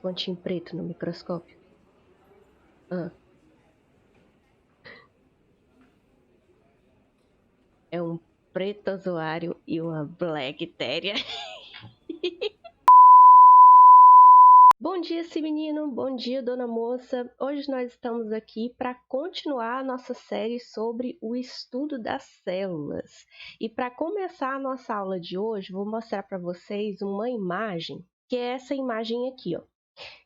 pontinhos pretos no microscópio? Ah. É um pretozoário e uma Blackteria. Bom dia, esse menino. Bom dia, dona moça. Hoje nós estamos aqui para continuar a nossa série sobre o estudo das células. E para começar a nossa aula de hoje, vou mostrar para vocês uma imagem, que é essa imagem aqui, ó.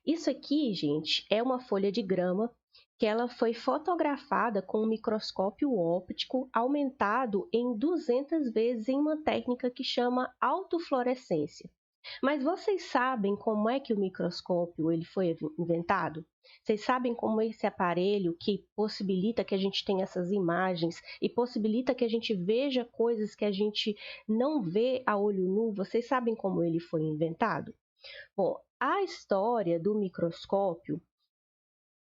Isso aqui, gente, é uma folha de grama que ela foi fotografada com um microscópio óptico aumentado em 200 vezes em uma técnica que chama autofluorescência. Mas vocês sabem como é que o microscópio ele foi inventado? Vocês sabem como esse aparelho que possibilita que a gente tenha essas imagens e possibilita que a gente veja coisas que a gente não vê a olho nu? Vocês sabem como ele foi inventado? Bom, a história do microscópio,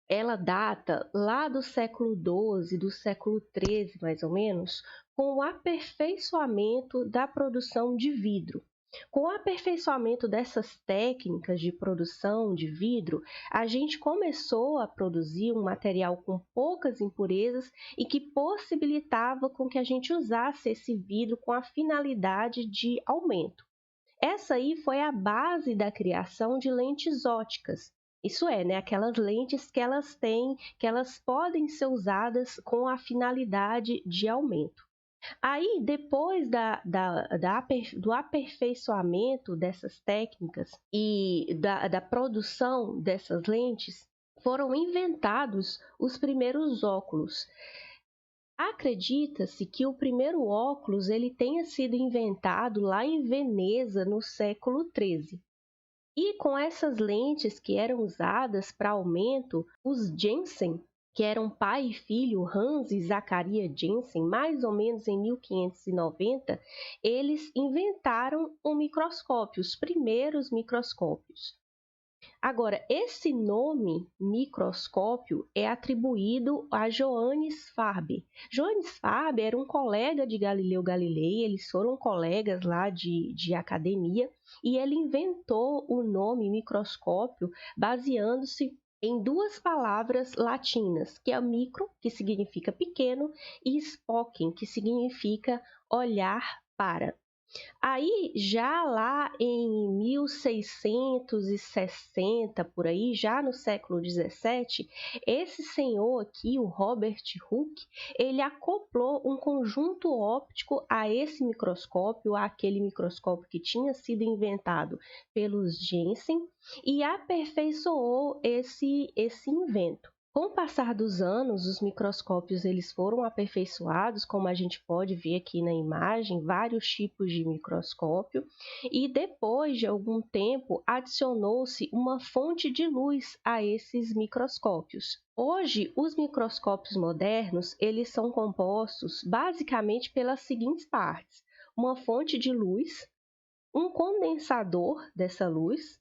ela data lá do século XII, do século XIII, mais ou menos, com o aperfeiçoamento da produção de vidro. Com o aperfeiçoamento dessas técnicas de produção de vidro, a gente começou a produzir um material com poucas impurezas e que possibilitava com que a gente usasse esse vidro com a finalidade de aumento. Essa aí foi a base da criação de lentes óticas. Isso é, né, aquelas lentes que elas podem ser com a finalidade de aumento. Aí, depois do aperfeiçoamento dessas técnicas e da produção dessas lentes, foram inventados os primeiros óculos. Acredita-se que o primeiro óculos ele tenha sido inventado lá em Veneza no século XIII. E com essas lentes que eram usadas para aumento, os Jensen, que eram pai e filho, Hans e Zacharias Jensen, mais ou menos em 1590, eles inventaram um microscópio, os primeiros microscópios. Agora, esse nome microscópio é atribuído a Johannes Farbe. Johannes Farbe era um colega de Galileu Galilei, eles foram colegas lá de academia, e ele inventou o nome microscópio baseando-se em duas palavras latinas, que é micro, que significa pequeno, e spoken, que significa olhar para. Aí, já lá em 1660, por aí, já no século 17, esse senhor aqui, o Robert Hooke, ele acoplou um conjunto óptico a esse microscópio, àquele microscópio que tinha sido inventado pelos Jensen, e aperfeiçoou esse invento. Com o passar dos anos, os microscópios eles foram aperfeiçoados, como a gente pode ver aqui na imagem, vários tipos de microscópio, e depois de algum tempo adicionou-se uma fonte de luz a esses microscópios. Hoje, os microscópios modernos eles são compostos basicamente pelas seguintes partes: uma fonte de luz, um condensador dessa luz,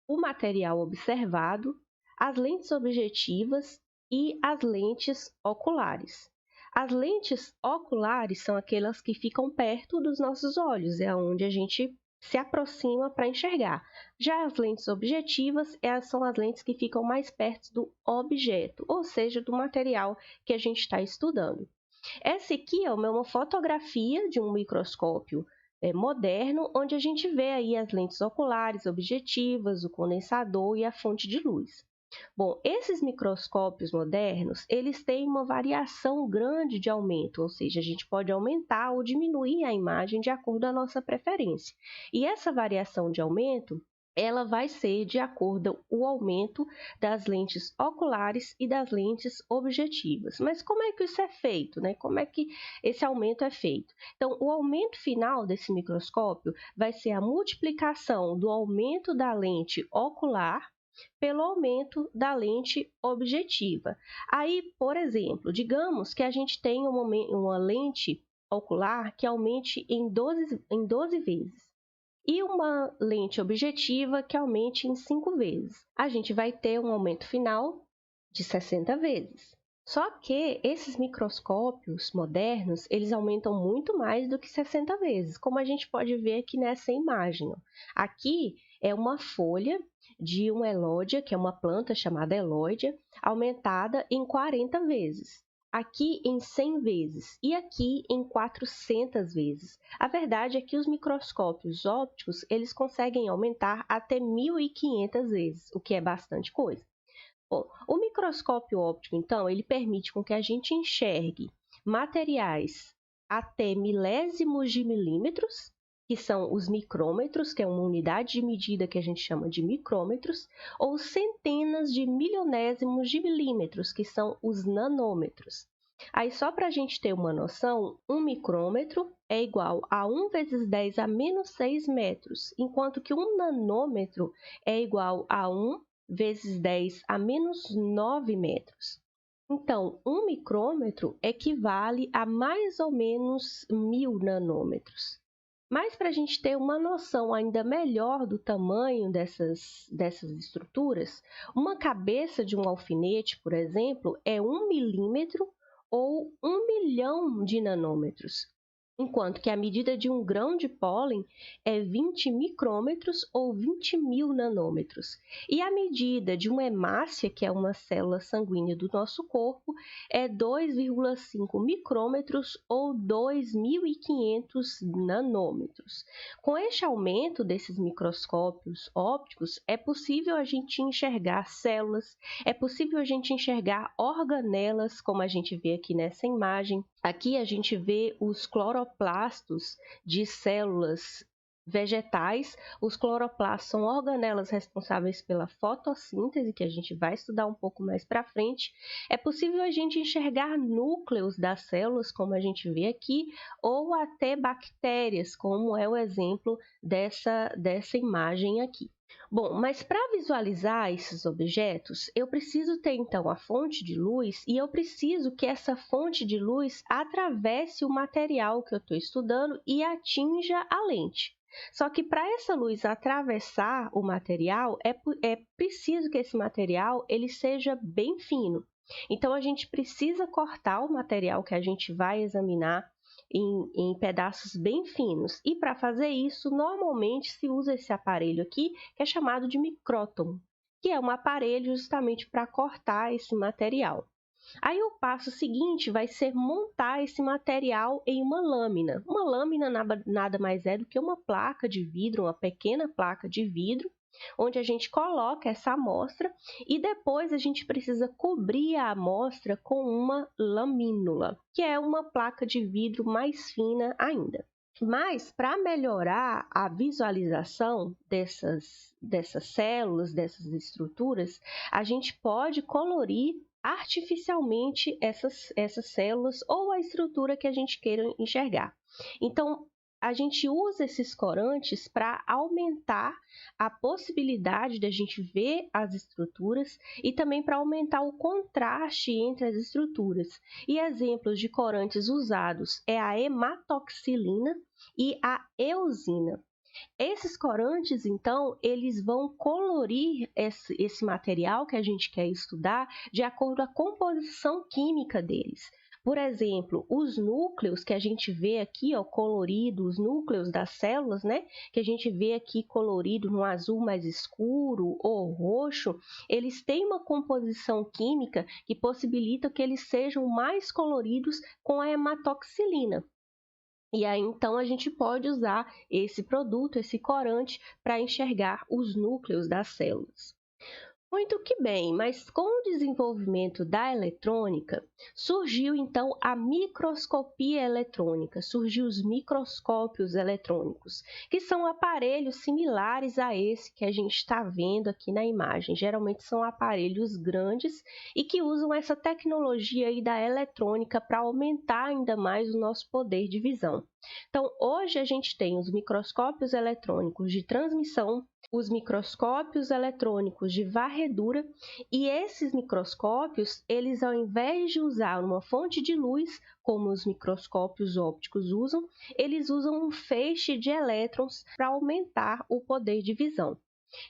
o material observado, as lentes objetivas e as lentes oculares. As lentes oculares são aquelas que ficam perto dos nossos olhos, é onde a gente se aproxima para enxergar. Já as lentes objetivas, elas são as lentes que ficam mais perto do objeto, ou seja, do material que a gente está estudando. Essa aqui é uma fotografia de um microscópio moderno, onde a gente vê aí as lentes oculares, objetivas, o condensador e a fonte de luz. Bom, esses microscópios modernos, eles têm uma variação grande de aumento, ou seja, a gente pode aumentar ou diminuir a imagem de acordo com a nossa preferência. E essa variação de aumento, ela vai ser de acordo com o aumento das lentes oculares e das lentes objetivas. Mas como é que isso é feito, né? Como é que esse aumento é feito? Então, o aumento final desse microscópio vai ser a multiplicação do aumento da lente ocular pelo aumento da lente objetiva. Aí, por exemplo, digamos que a gente tem uma lente ocular que aumente em 12 vezes e uma lente objetiva que aumente em 5 vezes. A gente vai ter um aumento final de 60 vezes. Só que esses microscópios modernos, eles aumentam muito mais do que 60 vezes, como a gente pode ver aqui nessa imagem. Aqui é uma folha de uma elódia, que é uma planta chamada elódia, aumentada em 40 vezes. Aqui em 100 vezes e aqui em 400 vezes. A verdade é que os microscópios ópticos, eles conseguem aumentar até 1.500 vezes, o que é bastante coisa. Bom, o microscópio óptico, então, ele permite com que a gente enxergue materiais até milésimos de milímetros, que são os micrômetros, que é uma unidade de medida que a gente chama de micrômetros, ou centenas de milionésimos de milímetros, que são os nanômetros. Aí, só para a gente ter uma noção, um micrômetro é igual a 1 vezes 10 a menos 6 metros, enquanto que um nanômetro é igual a 1 vezes 10 a menos 9 metros. Então, um micrômetro equivale a mais ou menos 1.000 nanômetros. Mas para a gente ter uma noção ainda melhor do tamanho dessas estruturas, uma cabeça de um alfinete, por exemplo, é 1 milímetro ou 1 milhão de nanômetros, enquanto que a medida de um grão de pólen é 20 micrômetros ou 20.000 nanômetros. E a medida de uma hemácia, que é uma célula sanguínea do nosso corpo, é 2,5 micrômetros ou 2.500 nanômetros. Com este aumento desses microscópios ópticos, é possível a gente enxergar células, é possível a gente enxergar organelas, como a gente vê aqui nessa imagem. Aqui a gente vê os cloroplastos de células vegetais. Os cloroplastos são organelas responsáveis pela fotossíntese, que a gente vai estudar um pouco mais para frente. É possível a gente enxergar núcleos das células, como a gente vê aqui, ou até bactérias, como é o exemplo dessa imagem aqui. Bom, mas para visualizar esses objetos, eu preciso ter então a fonte de luz e eu preciso que essa fonte de luz atravesse o material que eu estou estudando e atinja a lente. Só que para essa luz atravessar o material, é preciso que esse material ele seja bem fino. Então, a gente precisa cortar o material que a gente vai examinar em pedaços bem finos. E para fazer isso, normalmente se usa esse aparelho aqui, que é chamado de micrótomo, que é um aparelho justamente para cortar esse material. Aí o passo seguinte vai ser montar esse material em uma lâmina. Uma lâmina nada mais é do que uma placa de vidro, uma pequena placa de vidro, onde a gente coloca essa amostra e depois a gente precisa cobrir a amostra com uma lamínula, que é uma placa de vidro mais fina ainda. Mas para melhorar a visualização dessas células, dessas estruturas, a gente pode colorir artificialmente essas células ou a estrutura que a gente queira enxergar. Então, a gente usa esses corantes para aumentar a possibilidade de a gente ver as estruturas e também para aumentar o contraste entre as estruturas. E exemplos de corantes usados é a hematoxilina e a eosina. Esses corantes, então, eles vão colorir esse material que a gente quer estudar de acordo com a composição química deles. Por exemplo, os núcleos que a gente vê aqui, ó, colorido, os núcleos das células, né, que a gente vê aqui colorido no azul mais escuro ou roxo, eles têm uma composição química que possibilita que eles sejam mais coloridos com a hematoxilina. E aí, então, a gente pode usar esse produto, esse corante, para enxergar os núcleos das células. Muito que bem, mas com o desenvolvimento da eletrônica, surgiu então a microscopia eletrônica, surgiu os microscópios eletrônicos, que são aparelhos similares a esse que a gente está vendo aqui na imagem. Geralmente são aparelhos grandes e que usam essa tecnologia aí da eletrônica para aumentar ainda mais o nosso poder de visão. Então, hoje a gente tem os microscópios eletrônicos de transmissão, os microscópios eletrônicos de varredura, e esses microscópios, eles ao invés de usar uma fonte de luz, como os microscópios ópticos usam, eles usam um feixe de elétrons para aumentar o poder de visão.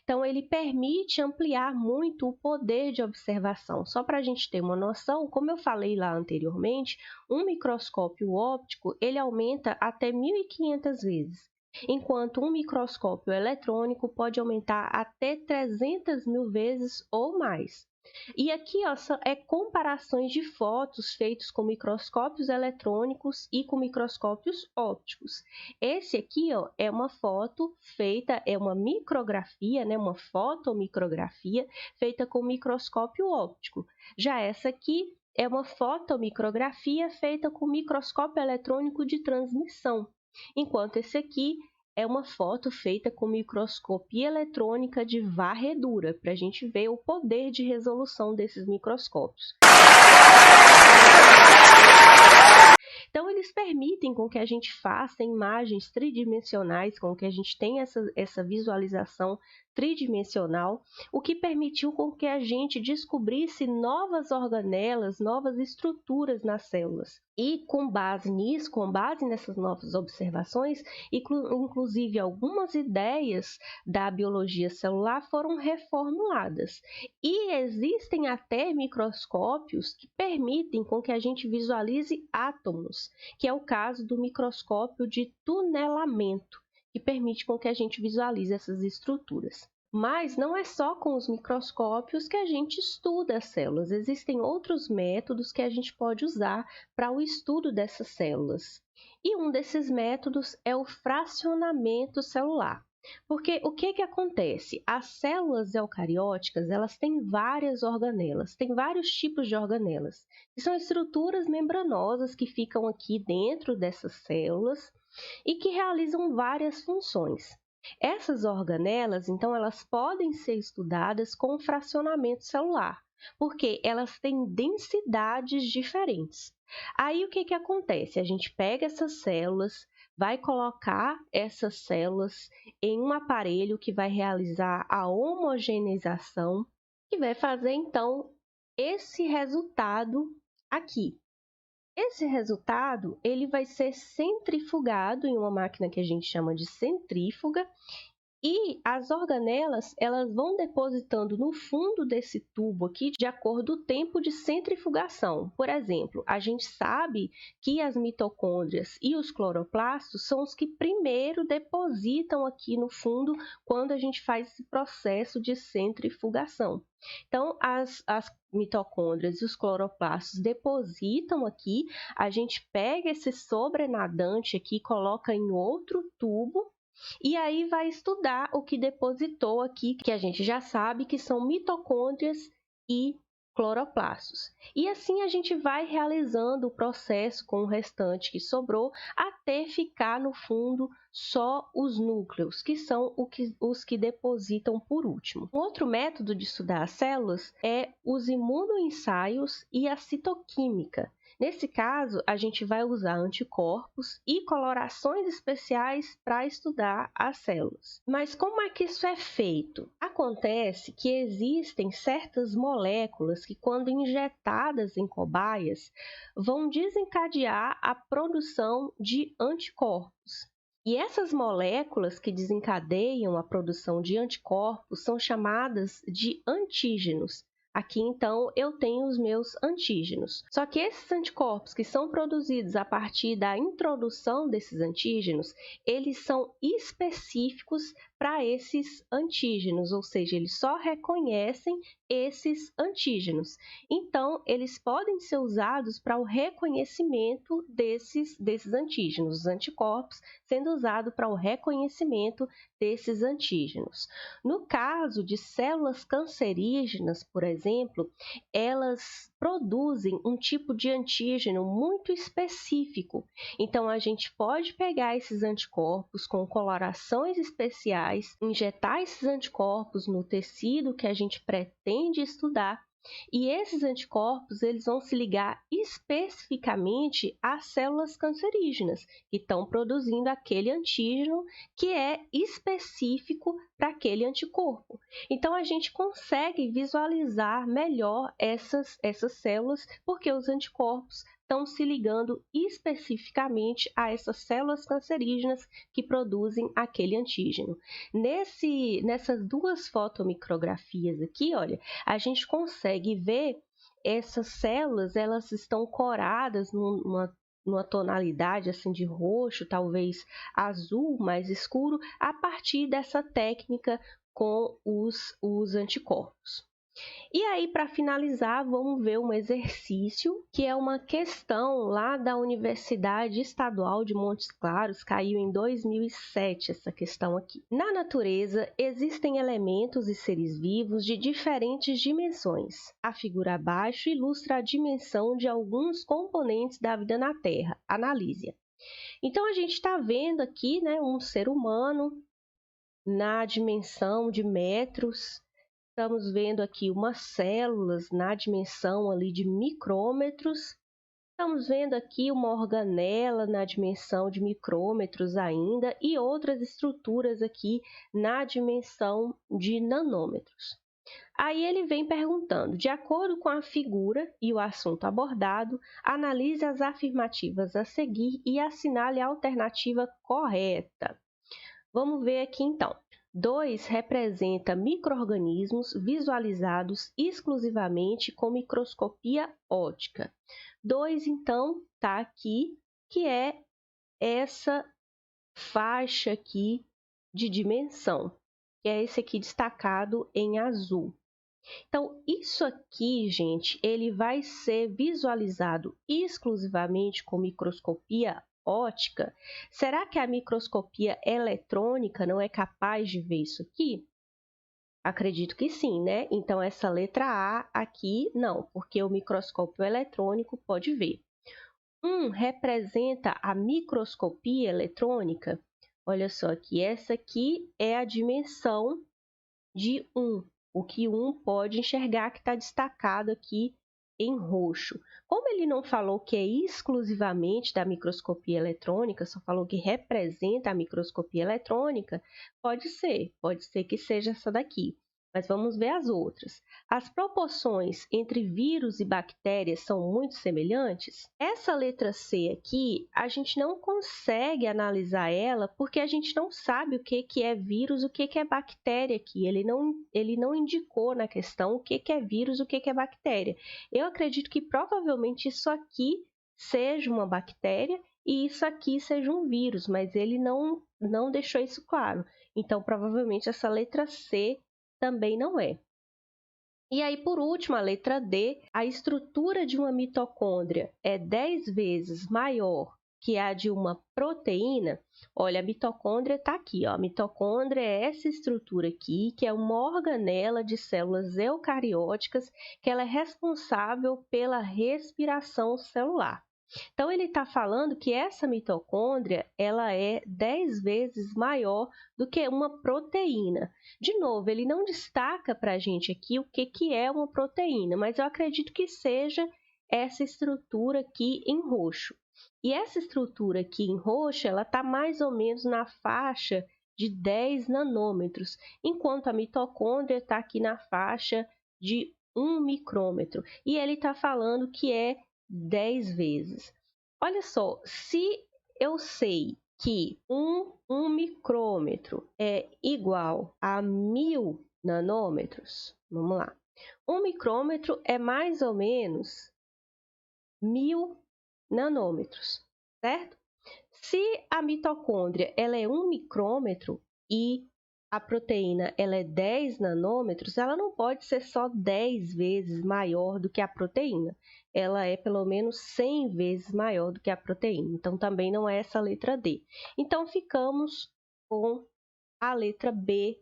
Então, ele permite ampliar muito o poder de observação. Só para a gente ter uma noção, como eu falei lá anteriormente, um microscópio óptico ele aumenta até 1.500 vezes. enquanto um microscópio eletrônico pode aumentar até 300.000 vezes ou mais. E aqui ó, comparações de fotos feitas com microscópios eletrônicos e com microscópios ópticos. Esse aqui ó, é uma foto feita, é uma micrografia, né, uma fotomicrografia feita com microscópio óptico. Já essa aqui é uma fotomicrografia feita com microscópio eletrônico de transmissão, enquanto esse aqui é uma foto feita com microscopia eletrônica de varredura, para a gente ver o poder de resolução desses microscópios. Então, eles permitem com que a gente faça imagens tridimensionais, com que a gente tenha essa visualização tridimensional, o que permitiu com que a gente descobrisse novas organelas, novas estruturas nas células. E com base nisso, com base nessas novas observações, inclusive algumas ideias da biologia celular foram reformuladas. E existem até microscópios que permitem com que a gente visualize átomos, que é o caso do microscópio de tunelamento, que permite com que a gente visualize essas estruturas. Mas não é só com os microscópios que a gente estuda as células, existem outros métodos que a gente pode usar para o estudo dessas células. E um desses métodos é o fracionamento celular. Porque o que acontece? As células eucarióticas, elas têm várias organelas, têm vários tipos de organelas, que são estruturas membranosas que ficam aqui dentro dessas células e que realizam várias funções. Essas organelas, então, elas podem ser estudadas com fracionamento celular, porque elas têm densidades diferentes. Aí, o que acontece? A gente pega essas células, vai colocar essas células em um aparelho que vai realizar a homogeneização e vai fazer, então, esse resultado aqui. Esse resultado ele vai ser centrifugado em uma máquina que a gente chama de centrífuga e as organelas elas vão depositando no fundo desse tubo aqui de acordo com o tempo de centrifugação. Por exemplo, a gente sabe que as mitocôndrias e os cloroplastos são os que primeiro depositam aqui no fundo quando a gente faz esse processo de centrifugação. Então, as mitocôndrias e os cloroplastos depositam aqui, a gente pega esse sobrenadante aqui, coloca em outro tubo, e aí vai estudar o que depositou aqui, que a gente já sabe que são mitocôndrias e cloroplastos. E assim a gente vai realizando o processo com o restante que sobrou, até ficar no fundo só os núcleos, que são os que depositam por último. Um outro método de estudar as células é os imunoensaios e a citoquímica. Nesse caso, a gente vai usar anticorpos e colorações especiais para estudar as células. Mas como é que isso é feito? Acontece que existem certas moléculas que, quando injetadas em cobaias, vão desencadear a produção de anticorpos. E essas moléculas que desencadeiam a produção de anticorpos são chamadas de antígenos. Aqui, então, eu tenho os meus antígenos. Só que esses anticorpos que são produzidos a partir da introdução desses antígenos, eles são específicos para esses antígenos, ou seja, eles só reconhecem esses antígenos. Então, eles podem ser usados para o reconhecimento desses antígenos, os anticorpos sendo usados para o reconhecimento desses antígenos. No caso de células cancerígenas, por exemplo, elas produzem um tipo de antígeno muito específico. Então, a gente pode pegar esses anticorpos com colorações especiais, injetar esses anticorpos no tecido que a gente pretende estudar, e esses anticorpos eles vão se ligar especificamente às células cancerígenas, que estão produzindo aquele antígeno que é específico para aquele anticorpo. Então, a gente consegue visualizar melhor essas células, porque os anticorpos estão se ligando especificamente a essas células cancerígenas que produzem aquele antígeno. Nessas duas fotomicrografias aqui, olha, a gente consegue ver essas células, elas estão coradas numa numa tonalidade assim de roxo, talvez azul mais escuro, a partir dessa técnica com os anticorpos. E aí, para finalizar, vamos ver um exercício que é uma questão lá da Universidade Estadual de Montes Claros, caiu em 2007 essa questão aqui. Na natureza, existem elementos e seres vivos de diferentes dimensões. A figura abaixo ilustra a dimensão de alguns componentes da vida na Terra. Analise-a. Então, a gente está vendo aqui, né, um ser humano na dimensão de metros. Estamos vendo aqui umas células na dimensão ali de micrômetros. Estamos vendo aqui uma organela na dimensão de micrômetros ainda e outras estruturas aqui na dimensão de nanômetros. Aí ele vem perguntando, de acordo com a figura e o assunto abordado, analise as afirmativas a seguir e assinale a alternativa correta. Vamos ver aqui então. 2 representa micro-organismos visualizados exclusivamente com microscopia óptica. 2, então, está aqui, que é essa faixa aqui de dimensão, que é esse aqui destacado em azul. Então, isso aqui, gente, ele vai ser visualizado exclusivamente com microscopia óptica. Será que a microscopia eletrônica não é capaz de ver isso aqui? Acredito que sim, né? Então, essa letra A aqui, não, porque o microscópio eletrônico pode ver. 1 representa a microscopia eletrônica. Olha só que essa aqui é a dimensão de 1, o que 1 pode enxergar que está destacado aqui em roxo. Como ele não falou que é exclusivamente da microscopia eletrônica, só falou que representa a microscopia eletrônica, pode ser que seja essa daqui. Mas vamos ver as outras. As proporções entre vírus e bactérias são muito semelhantes? Essa letra C aqui, a gente não consegue analisar ela porque a gente não sabe o que é vírus, o que é bactéria aqui. Ele não indicou na questão o que é vírus, o que é bactéria. Eu acredito que provavelmente isso aqui seja uma bactéria e isso aqui seja um vírus, mas ele não deixou isso claro. Então, provavelmente essa letra C também não é. E aí, por último, a letra D, a estrutura de uma mitocôndria é 10 vezes maior que a de uma proteína. Olha, a mitocôndria está aqui, ó. A mitocôndria é essa estrutura aqui, que é uma organela de células eucarióticas, que ela é responsável pela respiração celular. Então, ele está falando que essa mitocôndria ela é 10 vezes maior do que uma proteína. De novo, ele não destaca para a gente aqui o que é uma proteína, mas eu acredito que seja essa estrutura aqui em roxo. E essa estrutura aqui em roxo, ela está mais ou menos na faixa de 10 nanômetros, enquanto a mitocôndria está aqui na faixa de 1 micrômetro. E ele está falando que é 10 vezes. Olha só, se eu sei que um micrômetro é igual a 1000 nanômetros, vamos lá. 1 micrômetro é mais ou menos 1000 nanômetros, certo? Se a mitocôndria ela é 1 micrômetro e a proteína ela é 10 nanômetros, ela não pode ser só 10 vezes maior do que a proteína. Ela é pelo menos 100 vezes maior do que a proteína. Então, também não é essa letra D. Então, ficamos com a letra B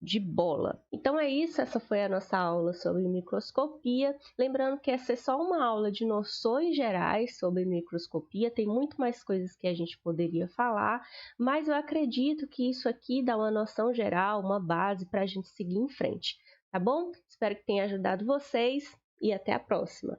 de bola. Então é isso, essa foi a nossa aula sobre microscopia. Lembrando que essa é só uma aula de noções gerais sobre microscopia, tem muito mais coisas que a gente poderia falar, mas eu acredito que isso aqui dá uma noção geral, uma base para a gente seguir em frente, tá bom? Espero que tenha ajudado vocês e até a próxima!